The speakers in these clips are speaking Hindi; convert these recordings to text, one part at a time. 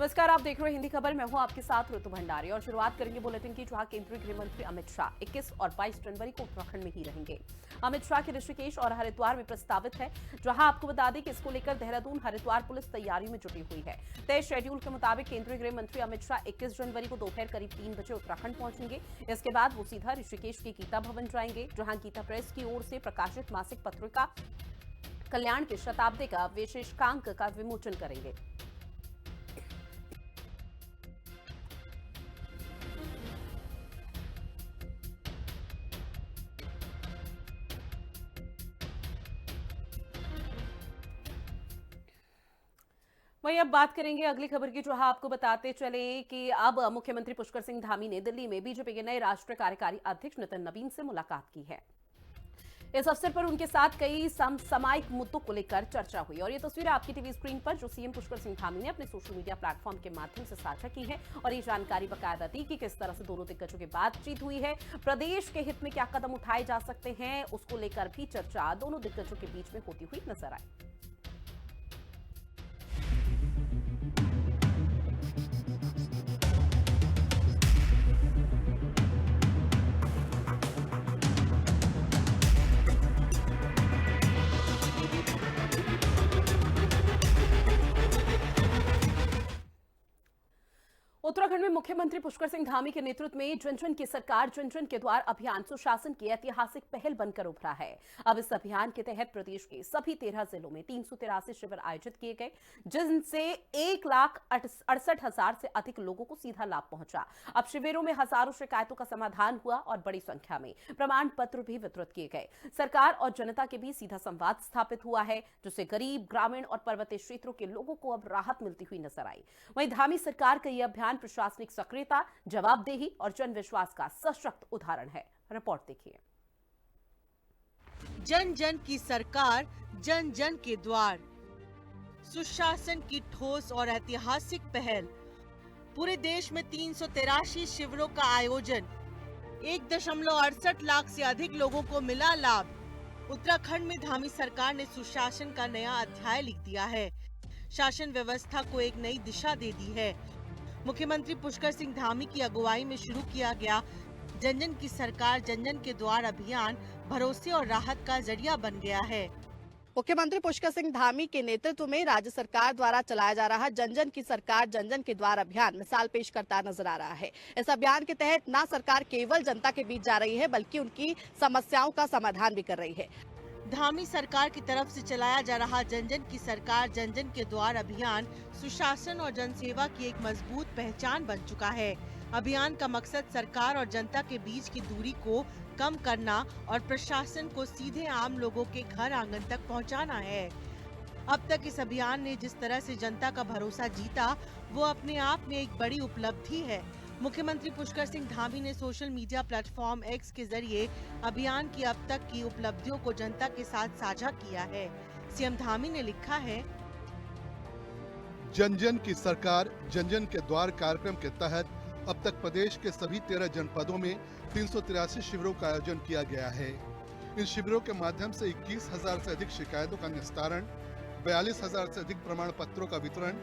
नमस्कार, आप देख रहे हैं हिंदी खबर। मैं हूं आपके साथ ऋतु भंडारी और शुरुआत करेंगे बुलेटिन की, जहां केंद्रीय गृह मंत्री अमित शाह 21 और 22 जनवरी को उत्तराखंड में ही रहेंगे। अमित शाह के ऋषिकेश और हरिद्वार में प्रस्तावित है, जहां आपको बता दें कि इसको लेकर देहरादून हरिद्वार पुलिस तैयारियों में जुटी हुई है। तय शेड्यूल के मुताबिक केंद्रीय गृह मंत्री अमित शाह 21 जनवरी को दोपहर करीब 3 बजे उत्तराखंड पहुंचेंगे। इसके बाद वो सीधा ऋषिकेश के गीता भवन जाएंगे, जहां गीता प्रेस की ओर से प्रकाशित मासिक पत्रिका कल्याण के शताब्दी का विशेषांक का विमोचन करेंगे। वहीं अब बात करेंगे अगली खबर की, जहां आपको बताते चले कि अब मुख्यमंत्री पुष्कर सिंह धामी ने दिल्ली में बीजेपी के नए राष्ट्रीय कार्यकारी अध्यक्ष नितिन नवीन से मुलाकात की है। इस अवसर पर उनके साथ कई समसामयिक मुद्दों को लेकर चर्चा हुई और ये तस्वीरें आपकी टीवी स्क्रीन पर जो सीएम पुष्कर सिंह धामी ने अपने सोशल मीडिया प्लेटफॉर्म के माध्यम से साझा की है और ये जानकारी बकायदा दी कि किस तरह से दोनों दिग्गजों की बातचीत हुई है। प्रदेश के हित में क्या कदम उठाए जा सकते हैं, उसको लेकर भी चर्चा दोनों दिग्गजों के बीच में होती हुई नजर आई। उत्तराखंड में मुख्यमंत्री पुष्कर सिंह धामी के नेतृत्व में जन जन की सरकार जन जन के द्वार अभियान सुशासन की ऐतिहासिक पहल बनकर उभरा है। अब इस अभियान के तहत प्रदेश के सभी 13 जिलों में 383 शिविर आयोजित किए गए, जिनसे 1,68,000 से अधिक लोगों को सीधा लाभ पहुंचा। अब शिविरों में हजारों शिकायतों का समाधान हुआ और बड़ी संख्या में प्रमाण पत्र भी वितरित किए गए। सरकार और जनता के बीच सीधा संवाद स्थापित हुआ है, जिससे गरीब, ग्रामीण और पर्वतीय क्षेत्रों के लोगों को अब राहत मिलती हुई नजर आई। वहीं धामी सरकार का यह अभियान प्रशासनिक सक्रियता, जवाबदेही और जन विश्वास का सशक्त उदाहरण है। रिपोर्ट देखिए। जन जन की सरकार, जन जन के द्वार, सुशासन की ठोस और ऐतिहासिक पहल। पूरे देश में 383 शिविरों का आयोजन, 1.68 लाख से अधिक लोगों को मिला लाभ। उत्तराखंड में धामी सरकार ने सुशासन का नया अध्याय लिख दिया है, शासन व्यवस्था को एक नई दिशा दे दी है। मुख्यमंत्री पुष्कर सिंह धामी की अगुवाई में शुरू किया गया जन जन की सरकार जन जन के द्वार अभियान भरोसे और राहत का जरिया बन गया है। मुख्यमंत्री पुष्कर सिंह धामी के नेतृत्व में राज्य सरकार द्वारा चलाया जा रहा जन जन की सरकार जन जन के द्वार अभियान मिसाल पेश करता नजर आ रहा है। इस अभियान के तहत न सरकार केवल जनता के बीच जा रही है, बल्कि उनकी समस्याओं का समाधान भी कर रही है। धामी सरकार की तरफ से चलाया जा रहा जन जन की सरकार जन जन के द्वार अभियान सुशासन और जनसेवा की एक मजबूत पहचान बन चुका है। अभियान का मकसद सरकार और जनता के बीच की दूरी को कम करना और प्रशासन को सीधे आम लोगों के घर आंगन तक पहुंचाना है। अब तक इस अभियान ने जिस तरह से जनता का भरोसा जीता, वो अपने आप में एक बड़ी उपलब्धि है। मुख्यमंत्री पुष्कर सिंह धामी ने सोशल मीडिया प्लेटफॉर्म एक्स के जरिए अभियान की अब तक की उपलब्धियों को जनता के साथ साझा किया है। सीएम धामी ने लिखा है, जन जन की सरकार जन जन के द्वार कार्यक्रम के तहत अब तक प्रदेश के सभी 13 जनपदों में 383 शिविरों का आयोजन किया गया है। इन शिविरों के माध्यम से 21,000 से अधिक शिकायतों का निस्तारण, 42,000 से अधिक प्रमाण पत्रों का वितरण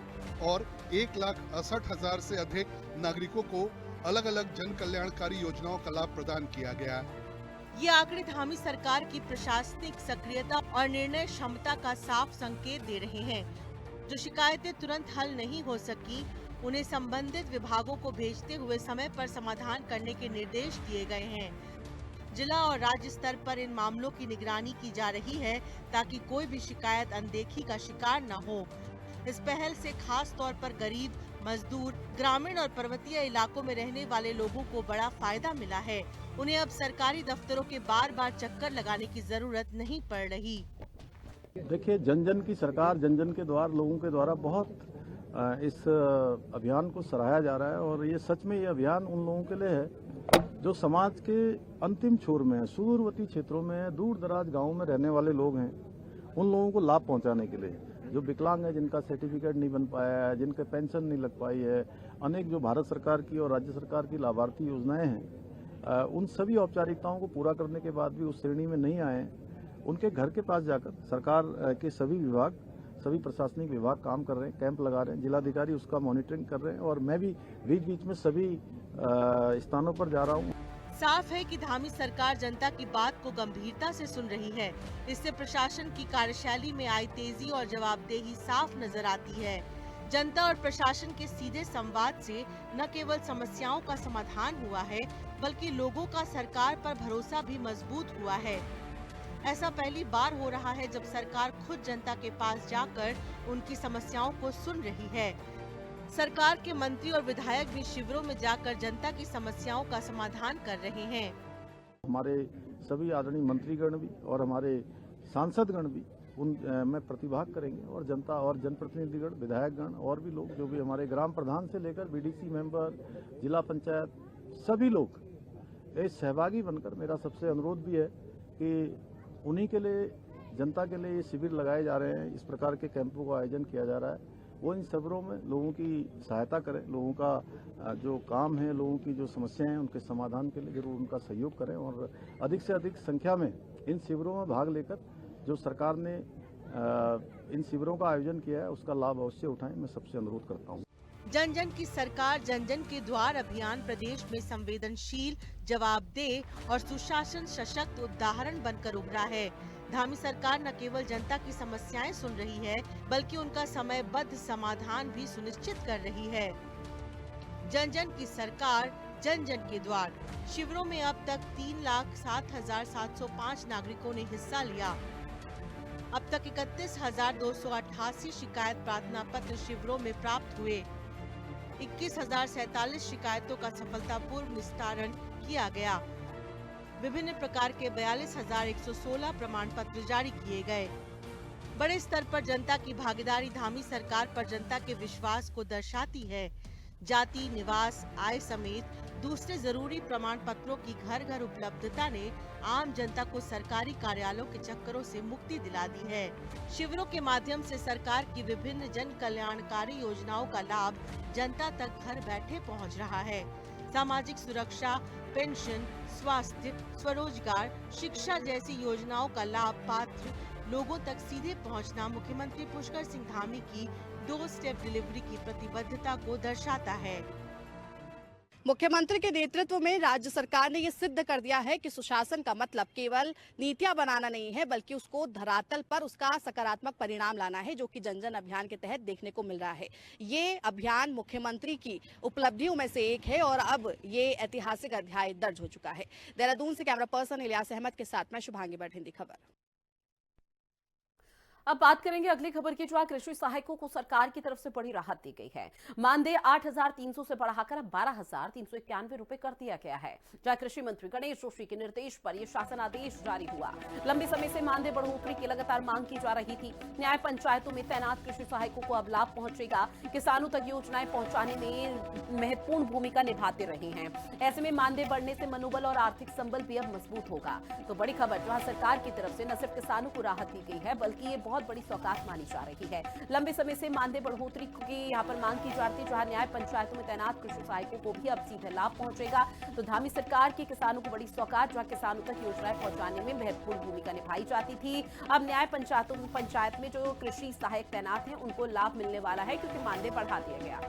और 1,68,000 से अधिक नागरिकों को अलग अलग जन कल्याणकारी योजनाओं का लाभ प्रदान किया गया। ये आंकड़े धामी सरकार की प्रशासनिक सक्रियता और निर्णय क्षमता का साफ संकेत दे रहे हैं। जो शिकायतें तुरंत हल नहीं हो सकी, उन्हें संबंधित विभागों को भेजते हुए समय पर समाधान करने के निर्देश दिए गए हैं। जिला और राज्य स्तर पर इन मामलों की निगरानी की जा रही है, ताकि कोई भी शिकायत अनदेखी का शिकार न हो। इस पहल से खास तौर पर गरीब, मजदूर, ग्रामीण और पर्वतीय इलाकों में रहने वाले लोगों को बड़ा फायदा मिला है। उन्हें अब सरकारी दफ्तरों के बार बार चक्कर लगाने की जरूरत नहीं पड़ रही। देखिए, जन जन की सरकार जन जन के द्वार लोगों के द्वारा बहुत इस अभियान को सराहा जा रहा है और ये सच में ये अभियान उन लोगों के लिए है जो समाज के अंतिम छोर में है, सुदूरवर्ती क्षेत्रों में, दूर दराज गाँव में रहने वाले लोग हैं। उन लोगों को लाभ पहुंचाने के लिए, जो विकलांग है, जिनका सर्टिफिकेट नहीं बन पाया है, जिनके पेंशन नहीं लग पाई है, अनेक जो भारत सरकार की और राज्य सरकार की लाभार्थी योजनाएं हैं, उन सभी औपचारिकताओं को पूरा करने के बाद भी उस श्रेणी में नहीं आए, उनके घर के पास जाकर सरकार के सभी विभाग सभी प्रशासनिक विभाग काम कर रहे हैं, कैंप लगा रहे हैं, जिलाधिकारी उसका मॉनिटरिंग कर रहे हैं और मैं भी बीच बीच में सभी स्थानों पर जा रहा हूँ। साफ है कि धामी सरकार जनता की बात को गंभीरता से सुन रही है। इससे प्रशासन की कार्यशैली में आई तेजी और जवाबदेही साफ नजर आती है। जनता और प्रशासन के सीधे संवाद से न केवल समस्याओं का समाधान हुआ है, बल्कि लोगों का सरकार पर भरोसा भी मजबूत हुआ है। ऐसा पहली बार हो रहा है जब सरकार खुद जनता के पास जाकर उनकी समस्याओं को सुन रही है। सरकार के मंत्री और विधायक भी शिविरों में जाकर जनता की समस्याओं का समाधान कर रहे हैं। हमारे सभी आदरणीय मंत्रीगण भी और हमारे सांसदगण भी में प्रतिभाग करेंगे और जनता और जनप्रतिनिधिगण, विधायकगण और भी लोग जो भी हमारे ग्राम प्रधान से लेकर बीडीसी मेंबर, जिला पंचायत, सभी लोग इस सहभागी बनकर, मेरा सबसे अनुरोध भी है कि उन्हीं के लिए, जनता के लिए ये शिविर लगाए जा रहे हैं, इस प्रकार के कैंपों का आयोजन किया जा रहा है, वो इन शिविरों में लोगों की सहायता करें, लोगों का जो काम है, लोगों की जो समस्याएं हैं उनके समाधान के लिए जरूर उनका सहयोग करें और अधिक से अधिक संख्या में इन शिविरों में भाग लेकर जो सरकार ने इन शिविरों का आयोजन किया है उसका लाभ अवश्य उठाएं, मैं सबसे अनुरोध करता हूं। जन जन की सरकार, जन जन के द्वार अभियान प्रदेश में संवेदनशील, जवाबदेह और सुशासन सशक्त उदाहरण बनकर उभरा है। धामी सरकार न केवल जनता की समस्याएं सुन रही है, बल्कि उनका समयबद्ध समाधान भी सुनिश्चित कर रही है। जन जन की सरकार, जन जन के द्वार। शिविरों में अब तक 3,07,705 नागरिकों ने हिस्सा लिया। अब तक 31,288 शिकायत प्रार्थना पत्र शिविरों में प्राप्त हुए। 21,047 शिकायतों का सफलतापूर्व निस्तारण किया गया। विभिन्न प्रकार के 42,116 प्रमाण पत्र जारी किए गए। बड़े स्तर पर जनता की भागीदारी धामी सरकार पर जनता के विश्वास को दर्शाती है। जाति, निवास, आय समेत दूसरे जरूरी प्रमाण पत्रों की घर घर उपलब्धता ने आम जनता को सरकारी कार्यालयों के चक्करों से मुक्ति दिला दी है। शिविरों के माध्यम से सरकार की विभिन्न जन कल्याणकारी योजनाओं का लाभ जनता तक घर बैठे पहुंच रहा है। सामाजिक सुरक्षा, पेंशन, स्वास्थ्य, स्वरोजगार, शिक्षा जैसी योजनाओं का लाभ पात्र लोगों तक सीधे पहुंचना मुख्यमंत्री पुष्कर सिंह धामी की 2 स्टेप डिलीवरी की प्रतिबद्धता को दर्शाता है। मुख्यमंत्री के नेतृत्व में राज्य सरकार ने ये सिद्ध कर दिया है कि सुशासन का मतलब केवल नीतियां बनाना नहीं है, बल्कि उसको धरातल पर उसका सकारात्मक परिणाम लाना है, जो कि जन जन अभियान के तहत देखने को मिल रहा है। ये अभियान मुख्यमंत्री की उपलब्धियों में से एक है और अब ये ऐतिहासिक अध्याय दर्ज हो चुका है। देहरादून से कैमरा पर्सन इलियास अहमद के साथ मैं शुभांगी भट्ट, हिंदी खबर। अब बात करेंगे अगली खबर की, जहां कृषि सहायकों को सरकार की तरफ से बड़ी राहत दी गई है। मानदेय 8,300 से बढ़ाकर 12,391 रुपए कर दिया गया है। जहां कृषि मंत्री गणेश जोशी के निर्देश पर यह शासन आदेश जारी हुआ। लंबे समय से मानदेय बढ़ोतरी की लगातार मांग की जा रही थी। न्याय पंचायतों में तैनात कृषि सहायकों को अब लाभ पहुंचेगा। किसानों तक योजनाएं पहुंचाने में महत्वपूर्ण भूमिका निभाते रहे हैं। ऐसे में मानदेय बढ़ने से मनोबल और आर्थिक संबल भी अब मजबूत होगा। तो बड़ी खबर, जहां सरकार की तरफ से न सिर्फ किसानों को राहत दी गई है, बल्कि ये बहुत बड़ी सौगात मानी जा रही है। लंबे समय से मानदेय बढ़ोतरी की यहां पर मांग की जाती है, जहां न्याय पंचायतों में तैनात कृषि सहायकों को भी अब सीधे लाभ पहुंचेगा। तो धामी सरकार की किसानों को बड़ी सौगात, जहां किसानों तक योजनाएं पहुंचाने में महत्वपूर्ण भूमिका निभाई जाती थी, अब न्याय पंचायत में जो कृषि सहायक तैनात हैं उनको लाभ मिलने वाला है, क्योंकि मानदेय बढ़ा दिया गया।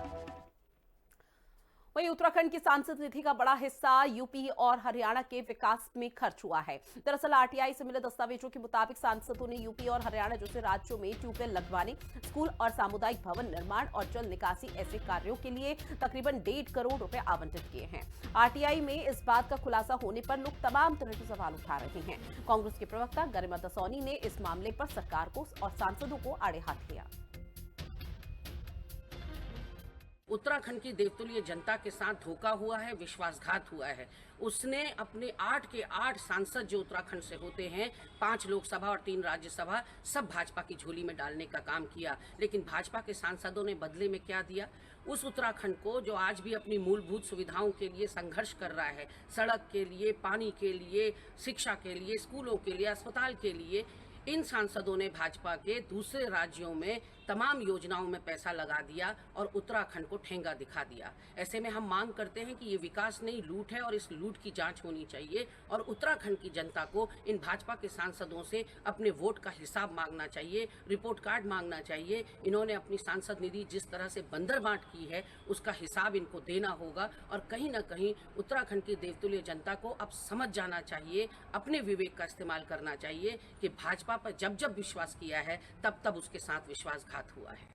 वहीं उत्तराखंड की सांसद निधि का बड़ा हिस्सा यूपी और हरियाणा के विकास में खर्च हुआ है। दरअसल आरटीआई से मिले दस्तावेजों के मुताबिक सांसदों ने यूपी और हरियाणा जैसे राज्यों में ट्यूबवेल लगवाने, स्कूल और सामुदायिक भवन निर्माण और जल निकासी ऐसे कार्यों के लिए तकरीबन 1.5 करोड़ रुपए आवंटित किए हैं। आरटीआई में इस बात का खुलासा होने पर लोग तमाम तरह के सवाल उठा रहे हैं। कांग्रेस के प्रवक्ता गरिमा दसौनी ने इस मामले पर सरकार को और सांसदों को आड़े हाथ लिया। उत्तराखंड की देवतुल्य जनता के साथ धोखा हुआ है, विश्वासघात हुआ है। उसने अपने 8 के 8 सांसद जो उत्तराखंड से होते हैं, 5 लोकसभा और 3 राज्यसभा, सब भाजपा की झोली में डालने का काम किया। लेकिन भाजपा के सांसदों ने बदले में क्या दिया? उस उत्तराखंड को जो आज भी अपनी मूलभूत सुविधाओं के लिए संघर्ष कर रहा है, सड़क के लिए, पानी के लिए, शिक्षा के लिए, स्कूलों के लिए, अस्पताल के लिए, इन सांसदों ने भाजपा के दूसरे राज्यों में तमाम योजनाओं में पैसा लगा दिया और उत्तराखंड को ठेंगा दिखा दिया। ऐसे में हम मांग करते हैं कि ये विकास नहीं लूट है और इस लूट की जांच होनी चाहिए और उत्तराखंड की जनता को इन भाजपा के सांसदों से अपने वोट का हिसाब मांगना चाहिए, रिपोर्ट कार्ड मांगना चाहिए। इन्होंने अपनी सांसद निधि जिस तरह से बंदरबांट की है उसका हिसाब इनको देना होगा और कहीं ना कहीं उत्तराखंड की देवतुल्य जनता को अब समझ जाना चाहिए, अपने विवेक का इस्तेमाल करना चाहिए कि भाजपा पर जब जब विश्वास किया है तब तब उसके साथ विश्वासघात हुआ है।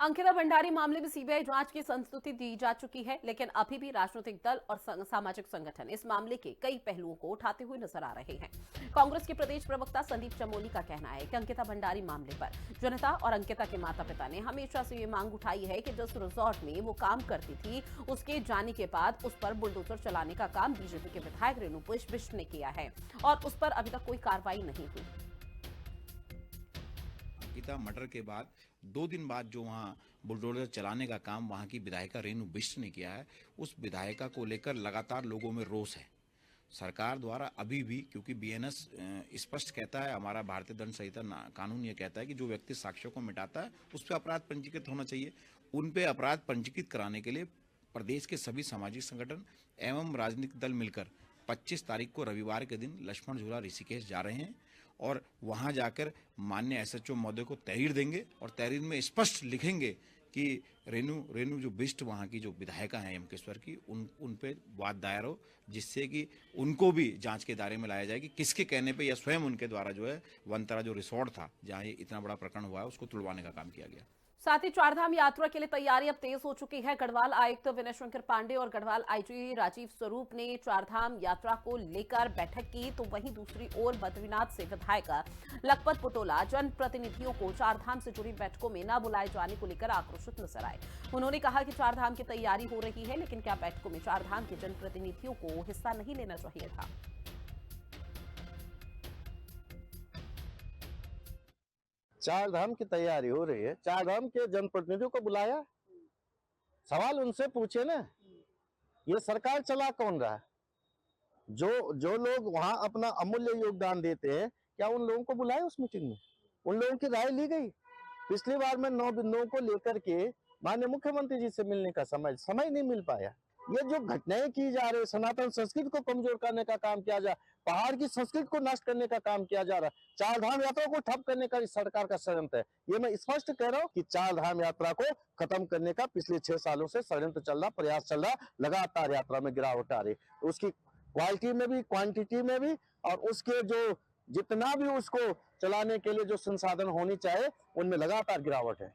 अंकिता भंडारी मामले में सीबीआई जांच की संस्तुति दी जा चुकी है, लेकिन अभी भी राजनीतिक दल और सामाजिक संगठन इस मामले के कई पहलुओं को उठाते हुए नजर आ रहे हैं। कांग्रेस के प्रदेश प्रवक्ता संदीप चमोली का कहना है कि अंकिता भंडारी मामले पर जनता और अंकिता के माता पिता ने हमेशा से ये मांग उठाई है कि जिस रिजॉर्ट में वो काम करती थी उसके जाने के बाद उस पर बुलडोजर चलाने का काम बीजेपी के विधायक रेणु बिष्ट ने किया है और उस पर अभी तक कोई कार्रवाई नहीं हुई। अंकिता मर्डर के बाद 2 दिन बाद जो वहाँ बुलडोजर चलाने का काम वहाँ की विधायिका रेणु बिष्ट ने किया है, उस विधायिका को लेकर लगातार लोगों में रोष है। सरकार द्वारा अभी भी, क्योंकि बीएनएस स्पष्ट कहता है, हमारा भारतीय दंड संहिता कानून ये कहता है कि जो व्यक्ति साक्ष्यों को मिटाता है उस पर अपराध पंजीकृत होना चाहिए। उन पे अपराध पंजीकृत कराने के लिए प्रदेश के सभी सामाजिक संगठन एवं राजनीतिक दल मिलकर 25 तारीख को रविवार के दिन लक्ष्मण झूला ऋषिकेश जा रहे हैं और वहां जाकर माननीय एसएचओ महोदय को तहरीर देंगे और तहरीर में स्पष्ट लिखेंगे कि रेणु जो बिष्ट वहां की जो विधायिका हैं यमकेश्वर की, उन पे वाद दायर हो, जिससे कि उनको भी जांच के दायरे में लाया जाए कि किसके कहने पे या स्वयं उनके द्वारा जो है वनतरा जो रिसोर्ट था जहां ये इतना बड़ा प्रकरण हुआ है उसको तुड़वाने का काम किया गया। साथ ही चारधाम यात्रा के लिए तैयारी अब तेज हो चुकी है। गढ़वाल आयुक्त विनय शंकर पांडे और गढ़वाल आईजी राजीव स्वरूप ने चारधाम यात्रा को लेकर बैठक की, तो वहीं दूसरी ओर बद्रीनाथ से विधायक लखपत पटोला जनप्रतिनिधियों को चारधाम से जुड़ी बैठकों में न बुलाए जाने को लेकर आक्रोशित नजर आए। उन्होंने कहा कि चारधाम की तैयारी हो रही है, लेकिन क्या बैठकों में चारधाम के जनप्रतिनिधियों को हिस्सा नहीं लेना चाहिए था। चारधाम की तैयारी हो रही है, चारधाम के जनप्रतिनिधियों को बुलाया, सवाल उनसे पूछे ना, ये सरकार चला कौन रहा है? जो लोग वहां अपना अमूल्य योगदान देते हैं, क्या उन लोगों को बुलाया उस मीटिंग में? उन लोगों की राय ली गई? पिछली बार में 9 बिंदुओं को लेकर के माननीय मुख्यमंत्री जी से मिलने का समय नहीं मिल पाया। ये जो घटनाएं की जा रही है, सनातन संस्कृति को कमजोर करने का काम किया जा, पहाड़ की संस्कृति को नष्ट करने का काम किया जा रहा है, चारधाम यात्रा को ठप करने का इस सरकार का षड्यंत्र है। ये मैं स्पष्ट कह रहा हूँ कि चारधाम यात्रा को खत्म करने का पिछले 6 सालों से षड्यंत्र चल रहा, प्रयास चल रहा, लगातार यात्रा में गिरावट आ रही, उसकी क्वालिटी में भी, क्वांटिटी में भी, और उसके जो जितना भी उसको चलाने के लिए जो संसाधन होनी चाहिए उनमें लगातार गिरावट है।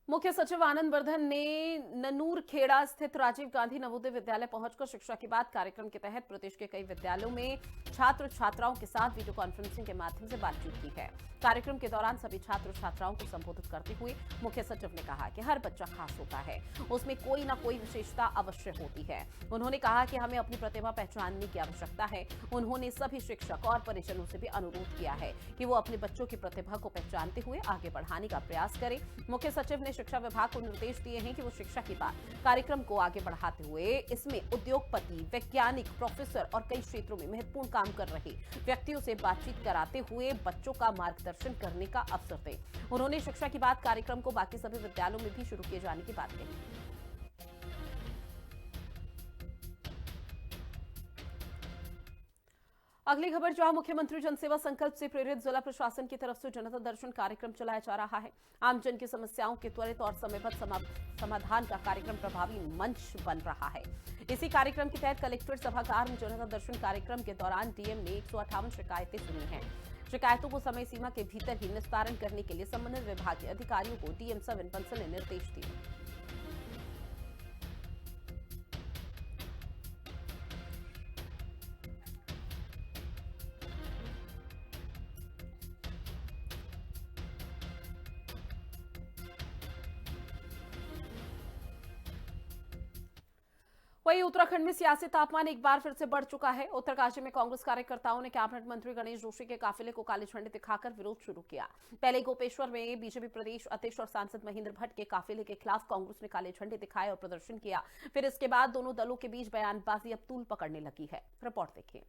मुख्य सचिव आनंद वर्धन ने ननूर खेड़ा स्थित राजीव गांधी नवोदय विद्यालय पहुंचकर शिक्षा की बात कार्यक्रम के तहत प्रदेश के कई विद्यालयों में छात्र छात्राओं के साथ वीडियो कॉन्फ्रेंसिंग के माध्यम से बातचीत की है। कार्यक्रम के दौरान सभी छात्र छात्राओं को संबोधित करते हुए मुख्य सचिव ने कहा कि हर बच्चा खास होता है, उसमें कोई ना कोई विशेषता अवश्य होती है। उन्होंने कहा कि हमें अपनी प्रतिभा पहचानने की आवश्यकता है। उन्होंने सभी शिक्षक और परिजनों से भी अनुरोध किया है कि वो अपने बच्चों की प्रतिभा को पहचानते हुए आगे बढ़ाने का प्रयास करें। मुख्य सचिव ने शिक्षा विभाग को निर्देश दिए हैं कि वो शिक्षा की बात कार्यक्रम को आगे बढ़ाते हुए इसमें उद्योगपति, वैज्ञानिक, प्रोफेसर और कई क्षेत्रों में महत्वपूर्ण काम कर रहे व्यक्तियों से बातचीत कराते हुए बच्चों का मार्गदर्शन करने का अवसर दें। उन्होंने शिक्षा की बात कार्यक्रम को बाकी सभी विद्यालयों में भी शुरू किए जाने की बात कही। अगली खबर, जहां मुख्यमंत्री जनसेवा संकल्प से प्रेरित जिला प्रशासन की तरफ से जनता दर्शन कार्यक्रम चलाया जा रहा है। आमजन की समस्याओं के त्वरित और समयबद्ध समाधान का कार्यक्रम प्रभावी मंच बन रहा है। इसी कार्यक्रम के तहत कलेक्ट्रेट सभागार में जनता दर्शन कार्यक्रम के दौरान डीएम ने 158 शिकायतें सुनी हैं। शिकायतों को समय सीमा के भीतर ही निस्तारण करने के लिए संबंधित विभाग के अधिकारियों को डीएम सविन बंसल ने निर्देश दिए। वहीं उत्तराखंड में सियासी तापमान एक बार फिर से बढ़ चुका है। उत्तरकाशी में कांग्रेस कार्यकर्ताओं ने कैबिनेट मंत्री गणेश जोशी के काफिले को काली झंडी दिखाकर विरोध शुरू किया। पहले गोपेश्वर में बीजेपी प्रदेश अध्यक्ष और सांसद महेंद्र भट्ट के काफिले के खिलाफ कांग्रेस ने काले झंडे दिखाए और प्रदर्शन किया। फिर इसके बाद दोनों दलों के बीच बयानबाजी अब तूल पकड़ने लगी है। रिपोर्ट देखिए।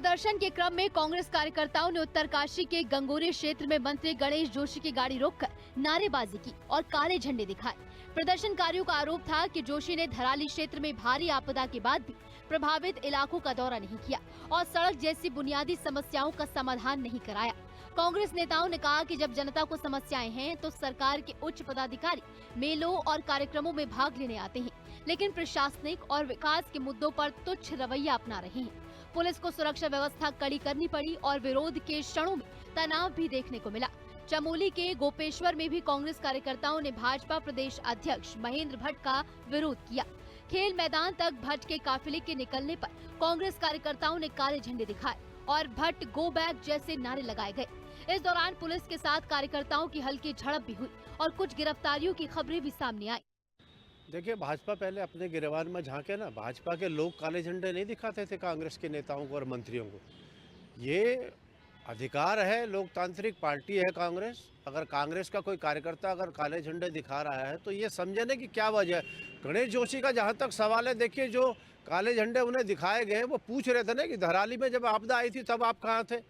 प्रदर्शन के क्रम में कांग्रेस कार्यकर्ताओं ने उत्तरकाशी के गंगोरी क्षेत्र में मंत्री गणेश जोशी की गाड़ी रोककर नारेबाजी की और काले झंडे दिखाए। प्रदर्शनकारियों का आरोप था कि जोशी ने धराली क्षेत्र में भारी आपदा के बाद भी प्रभावित इलाकों का दौरा नहीं किया और सड़क जैसी बुनियादी समस्याओं का समाधान नहीं कराया। कांग्रेस नेताओं ने कहा कि जब जनता को समस्याएं हैं तो सरकार के उच्च पदाधिकारी मेलों और कार्यक्रमों में भाग लेने आते हैं, लेकिन प्रशासनिक और विकास के मुद्दों पर तुच्छ रवैया अपना रहे हैं। पुलिस को सुरक्षा व्यवस्था कड़ी करनी पड़ी और विरोध के क्षणों में तनाव भी देखने को मिला। चमोली के गोपेश्वर में भी कांग्रेस कार्यकर्ताओं ने भाजपा प्रदेश अध्यक्ष महेंद्र भट्ट का विरोध किया। खेल मैदान तक भट्ट के काफिले के निकलने पर कांग्रेस कार्यकर्ताओं ने काले झंडे दिखाए और भट्ट गो बैक जैसे नारे लगाए गए। इस दौरान पुलिस के साथ कार्यकर्ताओं की हल्की झड़प भी हुई और कुछ गिरफ्तारियों की खबरें भी सामने आई। देखिए, भाजपा पहले अपने गिरबान में झांके ना, भाजपा के लोग काले झंडे नहीं दिखाते थे कांग्रेस के नेताओं को और मंत्रियों को। ये अधिकार है, लोकतांत्रिक पार्टी है कांग्रेस। अगर कांग्रेस का कोई कार्यकर्ता अगर काले झंडे दिखा रहा है तो ये समझने की क्या वजह है। गणेश जोशी का जहाँ तक सवाल है, देखिए जो काले झंडे उन्हें दिखाए गए वो पूछ रहे थे ना कि धराली में जब आपदा आई थी तब आप कहाँ थे,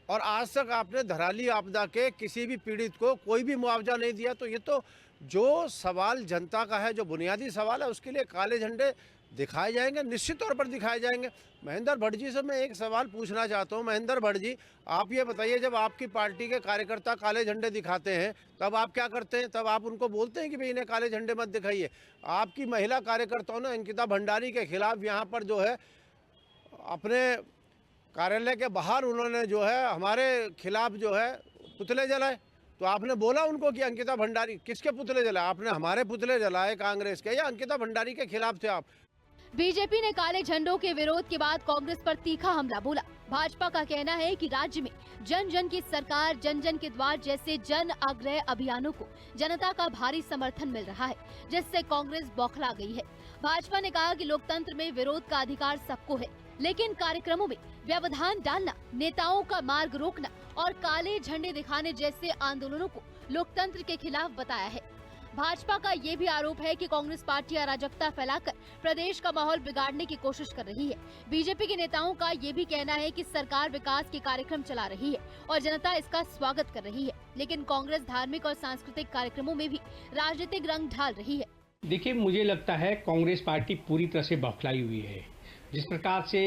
और आज तक आपने धराली आपदा के किसी भी पीड़ित को कोई भी मुआवजा नहीं दिया। तो ये तो जो सवाल जनता का है, जो बुनियादी सवाल है, उसके लिए काले झंडे दिखाए जाएंगे, निश्चित तौर पर दिखाए जाएंगे। महेंद्र भट्ट जी से मैं एक सवाल पूछना चाहता हूं। महेंद्र भट्ट जी, आप ये बताइए, जब आपकी पार्टी के कार्यकर्ता काले झंडे दिखाते हैं तब आप क्या करते हैं? तब आप उनको बोलते हैं कि भाई इन्हें काले झंडे मत दिखाइए। आपकी महिला कार्यकर्ताओं ने अंकिता भंडारी के खिलाफ यहाँ पर जो है अपने कार्यालय के बाहर उन्होंने जो है हमारे खिलाफ जो है पुतले जलाए। तो आपने बोला उनको कि अंकिता भंडारी, किसके पुतले जलाए? आपने हमारे पुतले जलाए कांग्रेस के, या अंकिता भंडारी के खिलाफ थे आप? बीजेपी ने काले झंडों के विरोध के बाद कांग्रेस पर तीखा हमला बोला। भाजपा का कहना है कि राज्य में जन जन की सरकार, जन जन के द्वार जैसे जन आग्रह अभियानों को जनता का भारी समर्थन मिल रहा है, जिससे कांग्रेस बौखला गई है। भाजपा ने कहा कि लोकतंत्र में विरोध का अधिकार सबको है, लेकिन कार्यक्रमों में व्यवधान डालना, नेताओं का मार्ग रोकना और काले झंडे दिखाने जैसे आंदोलनों को लोकतंत्र के खिलाफ बताया है। भाजपा का ये भी आरोप है कि कांग्रेस पार्टी अराजकता फैलाकर प्रदेश का माहौल बिगाड़ने की कोशिश कर रही है। बीजेपी के नेताओं का ये भी कहना है कि सरकार विकास के कार्यक्रम चला रही है और जनता इसका स्वागत कर रही है, लेकिन कांग्रेस धार्मिक और सांस्कृतिक कार्यक्रमों में भी राजनीतिक रंग ढाल रही है। देखिए, मुझे लगता है कांग्रेस पार्टी पूरी तरह से बौखलाई हुई है। जिस प्रकार से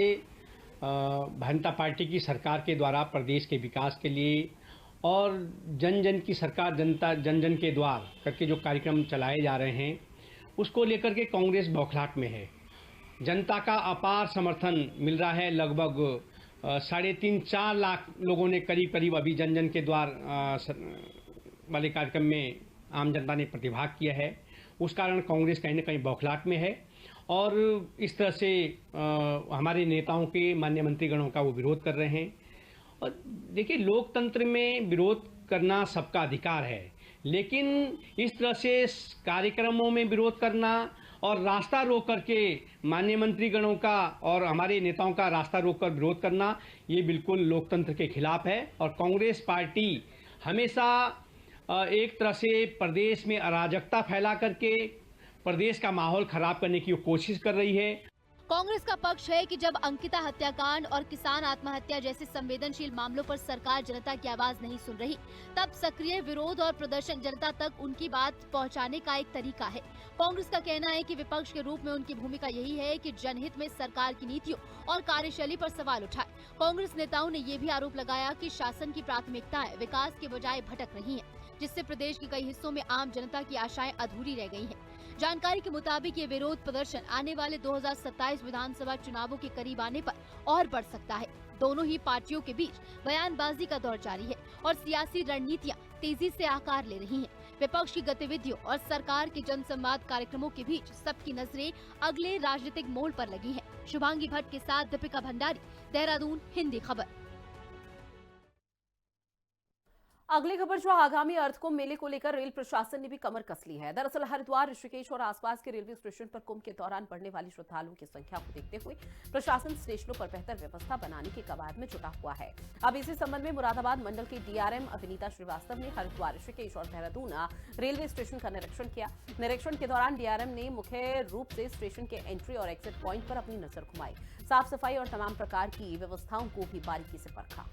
जनता पार्टी की सरकार के द्वारा प्रदेश के विकास के लिए और जन जन की सरकार, जनता जन जन के द्वार करके जो कार्यक्रम चलाए जा रहे हैं, उसको लेकर के कांग्रेस बौखलाहट में है। जनता का अपार समर्थन मिल रहा है। लगभग 3.5-4 लाख लोगों ने करीब अभी जन जन के द्वार वाले कार्यक्रम में आम जनता ने प्रतिभाग किया है। उस कारण कांग्रेस कहीं न कहीं बौखलाहट में है और इस तरह से हमारे नेताओं के, माननीय मंत्रीगणों का वो विरोध कर रहे हैं। और देखिए, लोकतंत्र में विरोध करना सबका अधिकार है, लेकिन इस तरह से कार्यक्रमों में विरोध करना और रास्ता रोक करके माननीय मंत्रीगणों का और हमारे नेताओं का रास्ता रोक कर विरोध करना, ये बिल्कुल लोकतंत्र के खिलाफ है। और कांग्रेस पार्टी हमेशा एक तरह से प्रदेश में अराजकता फैला करके प्रदेश का माहौल खराब करने की कोशिश कर रही है। कांग्रेस का पक्ष है कि जब अंकिता हत्याकांड और किसान आत्महत्या जैसे संवेदनशील मामलों पर सरकार जनता की आवाज नहीं सुन रही, तब सक्रिय विरोध और प्रदर्शन जनता तक उनकी बात पहुंचाने का एक तरीका है। कांग्रेस का कहना है कि विपक्ष के रूप में उनकी भूमिका यही है कि जनहित में सरकार की नीतियों और कार्यशैली पर सवाल उठाए। कांग्रेस नेताओं ने ये भी आरोप लगाया कि शासन की प्राथमिकताएं विकास के बजाय भटक रही हैं, जिससे प्रदेश के कई हिस्सों में आम जनता की आशाएं अधूरी रह गई हैं। जानकारी के मुताबिक ये विरोध प्रदर्शन आने वाले 2027 विधानसभा चुनावों के करीब आने पर और बढ़ सकता है। दोनों ही पार्टियों के बीच बयानबाजी का दौर जारी है और सियासी रणनीतियां तेजी से आकार ले रही हैं। विपक्ष की गतिविधियों और सरकार के जनसंवाद कार्यक्रमों के बीच सबकी नजरें अगले राजनीतिक मोड़ पर लगी हैं। शुभांगी भट्ट के साथ दीपिका भंडारी, देहरादून, हिंदी खबर। अगली खबर जो आगामी अर्थ कुंभ मेले को लेकर रेल प्रशासन ने भी कमर कस ली है। दरअसल हरिद्वार, ऋषिकेश और आसपास के रेलवे स्टेशन पर कुंभ के दौरान बढ़ने वाली श्रद्धालुओं की संख्या को देखते हुए प्रशासन स्टेशनों पर बेहतर व्यवस्था बनाने की कवायद में जुटा हुआ है। अब इसी संबंध में मुरादाबाद मंडल के डीआरएम अविनीता श्रीवास्तव ने हरिद्वार, ऋषिकेश और देहरादून रेलवे स्टेशन का निरीक्षण किया। निरीक्षण के दौरान डीआरएम ने मुख्य रूप से स्टेशन के एंट्री और एग्जिट प्वाइंट पर अपनी नजर घुमाई, साफ सफाई और तमाम प्रकार की व्यवस्थाओं को भी बारीकी से परखा।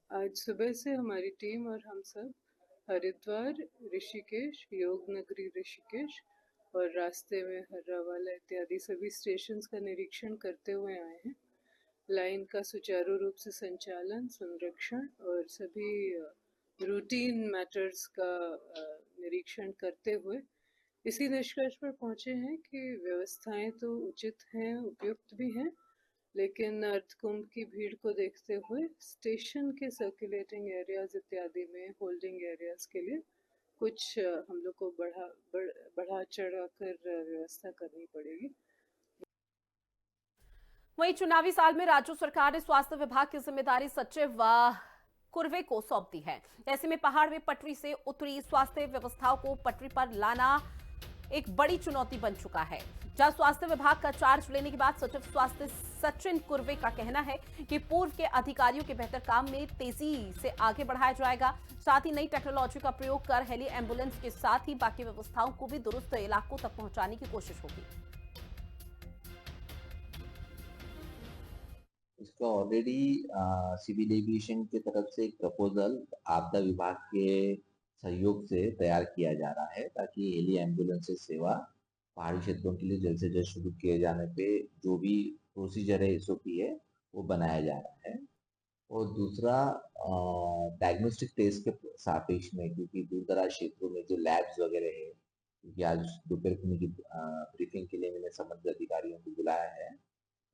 आज सुबह से हमारी टीम और हम सब हरिद्वार, ऋषिकेश, योग नगरी ऋषिकेश और रास्ते में हर्रावाला इत्यादि सभी स्टेशंस का निरीक्षण करते हुए आए हैं। लाइन का सुचारू रूप से संचालन, संरक्षण और सभी रूटीन मैटर्स का निरीक्षण करते हुए इसी निष्कर्ष पर पहुंचे हैं कि व्यवस्थाएं तो उचित हैं, उपयुक्त भी हैं, लेकिन अर्थ कुंभ की भीड़ को देखते हुए स्टेशन के सर्कुलेटिंग एरियाज इत्यादि में होल्डिंग एरियाज के लिए कुछ हम लोग को बढ़ा चढ़ा कर व्यवस्था करनी पड़ेगी। वहीं चुनावी साल में राज्य सरकार ने स्वास्थ्य विभाग की जिम्मेदारी सचिव कुर्वे को सौंप दी है। ऐसे में पहाड़ में पटरी से उतरी स्वास्थ्य व्यवस्थाओं को पटरी पर लाना एक बड़ी चुनौती बन चुका है। जहां स्वास्थ्य विभाग का चार्ज लेने के बाद सचिव स्वास्थ्य सचिन कुर्वे का कहना है कि पूर्व के अधिकारियों के बेहतर काम में तेजी से आगे बढ़ाया जाएगा। साथ ही नई टेक्नोलॉजी का प्रयोग कर हेली एम्बुलेंस के साथ ही बाकी व्यवस्थाओं को भी दुरुस्त इलाकों तक पहुंचाने की कोशिश होगी। इसका ऑलरेडी सिविल एविएशन की तरफ से एक प्रपोजल आपदा विभाग के सहयोग से तैयार किया जा रहा है, ताकि हेली एम्बुलेंस सेवा पहाड़ी क्षेत्रों के लिए जल्द से जल्द शुरू किए जाने पे जो भी प्रोसीजर है, एसओपी है, वो बनाया जा रहा है। और दूसरा डायग्नोस्टिक टेस्ट के सापेक्ष में, क्योंकि दूर दराज क्षेत्रों में जो लैब्स वगैरह है, क्योंकि आज दोपहर की ब्रीफिंग के लिए मैंने संबंधित अधिकारियों को बुलाया है,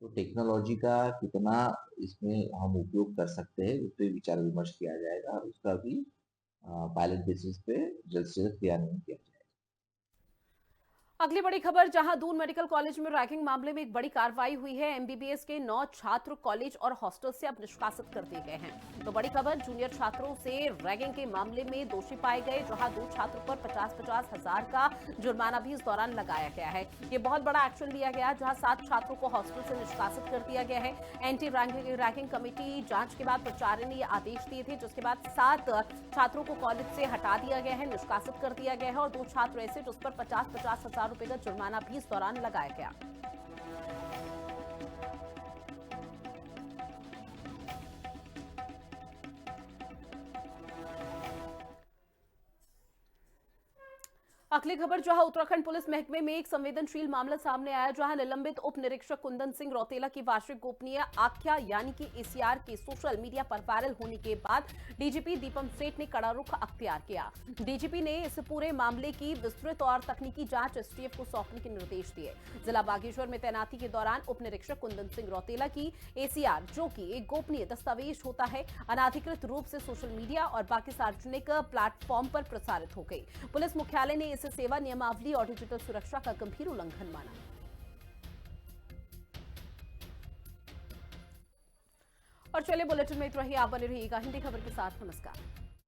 तो टेक्नोलॉजी का कितना इसमें हम उपयोग कर सकते हैं उस पर विचार विमर्श किया जाएगा और उसका भी पायलट बेसिस पे जल्द से जल्द क्रियान्वयन किया जाएगा। अगली बड़ी खबर, जहां दून मेडिकल कॉलेज में रैगिंग मामले में एक बड़ी कार्रवाई हुई है। एमबीबीएस के 9 छात्र कॉलेज और हॉस्टल से अब निष्कासित कर दिए गए हैं। तो बड़ी खबर, जूनियर छात्रों से रैगिंग के मामले में दोषी पाए गए, जहां 2 छात्रों पर 50-50 हजार का जुर्माना भी इस दौरान लगाया गया है। ये बहुत बड़ा एक्शन लिया गया, जहां 7 छात्रों को हॉस्टल से निष्कासित कर दिया गया है। एंटी रैगिंग कमेटी जांच के बाद प्राचार्य ने ये आदेश दिए थे, जिसके बाद 7 छात्रों को कॉलेज से हटा दिया गया है, निष्कासित कर दिया गया है और 2 छात्र ऐसे जिस पर 50-50 हजार रुपए का जुर्माना भी इस दौरान लगाया गया। अगली खबर, जहां उत्तराखंड पुलिस महकमे में एक संवेदनशील मामला सामने आया, जहां निलंबित उप निरीक्षक कुंदन सिंह रौतेला की वार्षिक गोपनीय आख्या यानी कि एसीआर के सोशल मीडिया पर वायरल होने के बाद डीजीपी दीपम सेठ ने कड़ा रुख अख्तियार किया। डीजीपी ने इस पूरे मामले की विस्तृत और तकनीकी जांच एसटीएफ को सौंपने के निर्देश दिए। जिला बागेश्वर में तैनाती के दौरान उप निरीक्षक कुंदन सिंह रौतेला की एसीआर, जो कि एक गोपनीय दस्तावेज होता है, अनाधिकृत रूप से सोशल मीडिया और बाकी सार्वजनिक प्लेटफॉर्म पर प्रसारित हो गई। पुलिस मुख्यालय ने इसे सेवा नियमावली और डिजिटल सुरक्षा का गंभीर उल्लंघन माना। और चलिए बुलेटिन में इतना ही। आप बने रहिएगा हिंदी खबर के साथ। नमस्कार।